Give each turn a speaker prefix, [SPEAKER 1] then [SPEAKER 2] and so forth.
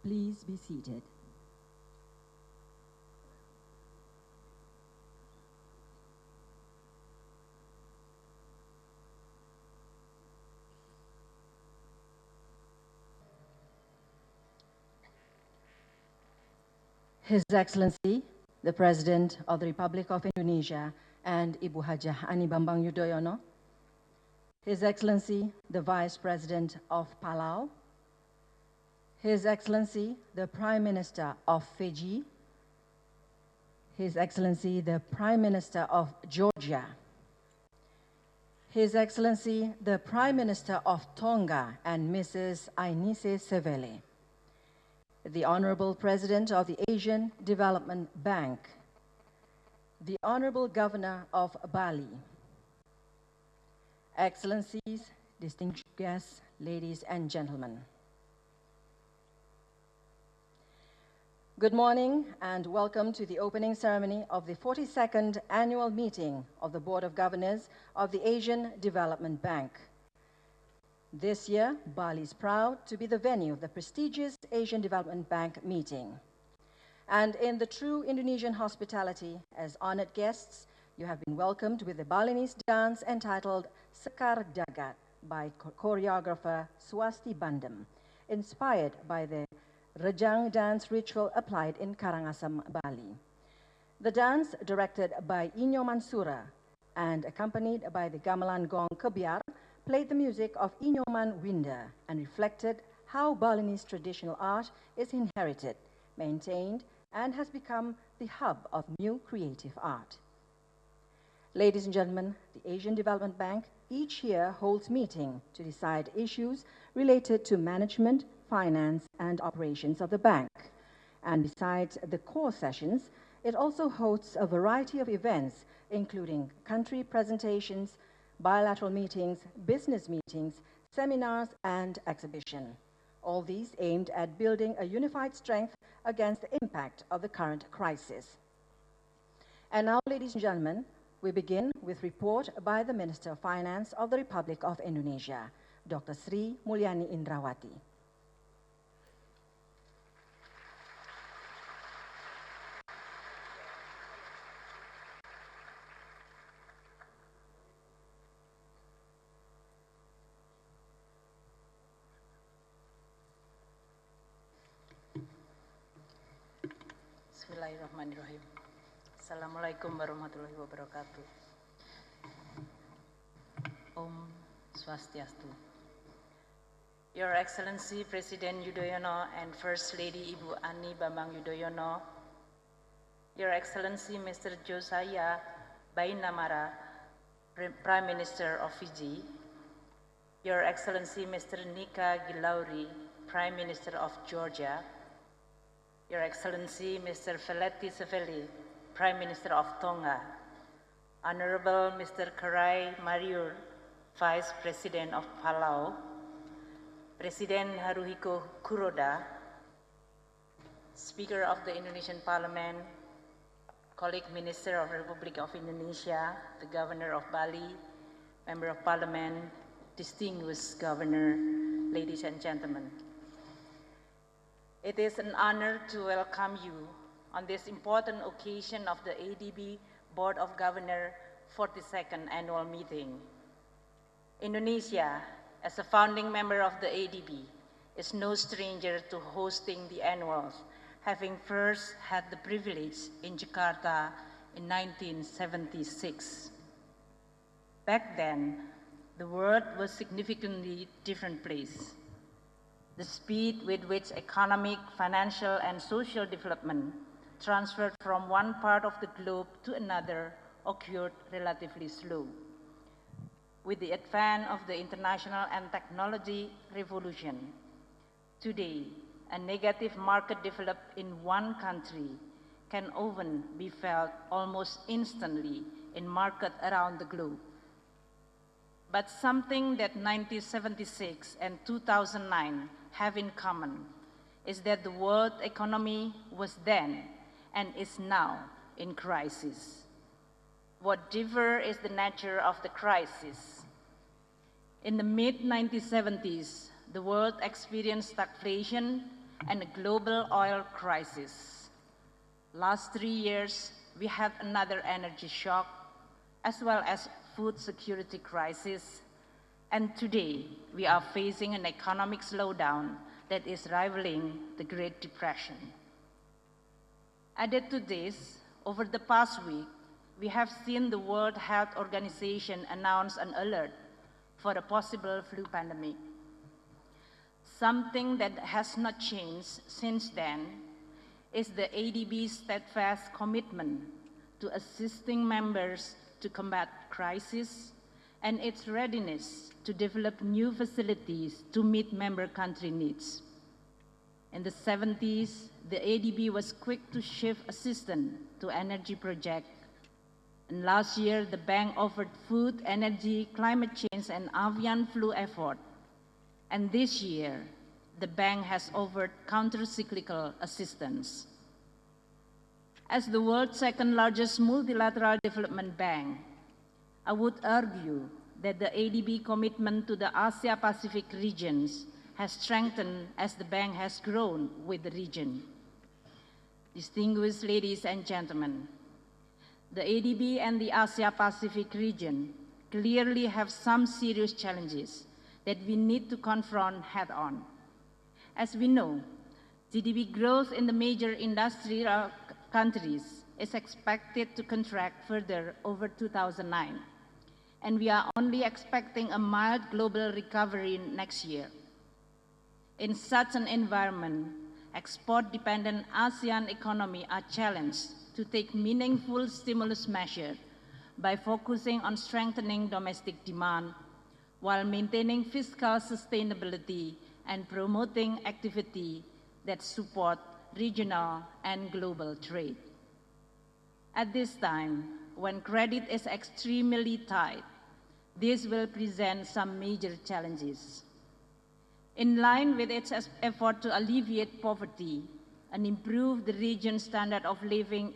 [SPEAKER 1] Please be seated. His Excellency, the President of the Republic of Indonesia and Ibu Hajah Ani Bambang Yudhoyono, His Excellency, the Vice President of Palau, His Excellency, the Prime Minister of Fiji, His Excellency, the Prime Minister of Georgia, His Excellency, the Prime Minister of Tonga and Mrs. Ainise Sevele, the Honorable President of the Asian Development Bank, the Honorable Governor of Bali, Excellencies, distinguished guests, ladies and gentlemen. Good morning and welcome to the opening ceremony of the 42nd Annual Meeting of the Board of Governors of the Asian Development Bank. This year, Bali is proud to be the venue of the prestigious Asian Development Bank meeting. And in the true Indonesian hospitality, as honored guests, you have been welcomed with the Balinese dance entitled Sekar Jagat by choreographer Swasti Bandem, inspired by the Rejang dance ritual applied in Karangasem, Bali. The dance, directed by Inyo Mansura and accompanied by the gamelan gong kebiar, played the music of Inyoman Winda and reflected how Balinese traditional art is inherited, maintained, and has become the hub of new creative art. Ladies and gentlemen, the Asian Development Bank each year holds meeting to decide issues related to management, finance, and operations of the bank. And besides the core sessions, it also hosts a variety of events, including country presentations, bilateral meetings, business meetings, seminars, and exhibition. All these aimed at building a unified strength against the impact of the current crisis. And now, ladies and gentlemen, we begin with report by the Minister of Finance of the Republic of Indonesia, Dr. Sri Mulyani Indrawati.
[SPEAKER 2] Bismillahirrahmanirrahim. Assalamualaikum warahmatullahi wabarakatuh. Om Swastiastu. Your Excellency President Yudhoyono and First Lady Ibu Ani Bambang Yudhoyono, Your Excellency Mr. Josiah Bainamara, Prime Minister of Fiji, Your Excellency Mr. Nika Gilauri, Prime Minister of Georgia, Your Excellency Mr. Feleti Seveli, Prime Minister of Tonga, Honorable Mr. Karai Mariur, Vice President of Palau, President Haruhiko Kuroda, Speaker of the Indonesian Parliament, colleague Minister of the Republic of Indonesia, the Governor of Bali, Member of Parliament, distinguished Governor, ladies and gentlemen. It is an honor to welcome you on this important occasion of the ADB Board of Governors 42nd Annual Meeting. Indonesia, as a founding member of the ADB, is no stranger to hosting the annuals, having first had the privilege in Jakarta in 1976. Back then, the world was a significantly different place. The speed with which economic, financial, and social development transferred from one part of the globe to another occurred relatively slow. With the advent of the international and technology revolution, today, a negative market developed in one country can often be felt almost instantly in markets around the globe. But something that 1976 and 2009 have in common is that the world economy was then and is now in crisis. What differs is the nature of the crisis. In the mid-1970s, the world experienced stagflation and a global oil crisis. Last 3 years, we had another energy shock, as well as food security crisis, and today we are facing an economic slowdown that is rivaling the Great Depression. Added to this, over the past week, we have seen the World Health Organization announce an alert for a possible flu pandemic. Something that has not changed since then is the ADB's steadfast commitment to assisting members to combat crisis and its readiness to develop new facilities to meet member country needs. In the 70s, the ADB was quick to shift assistance to energy projects. And last year, the bank offered food, energy, climate change, and avian flu effort. And this year, the bank has offered counter-cyclical assistance. As the world's second largest multilateral development bank, I would argue that the ADB commitment to the Asia-Pacific regions has strengthened as the bank has grown with the region. Distinguished ladies and gentlemen, the ADB and the Asia-Pacific region clearly have some serious challenges that we need to confront head-on. As we know, GDP growth in the major industrial countries is expected to contract further over 2009, and we are only expecting a mild global recovery next year. In such an environment, export-dependent ASEAN economies are challenged to take meaningful stimulus measures by focusing on strengthening domestic demand while maintaining fiscal sustainability and promoting activity that support regional and global trade. At this time, when credit is extremely tight, this will present some major challenges. In line with its effort to alleviate poverty and improve the region's standard of living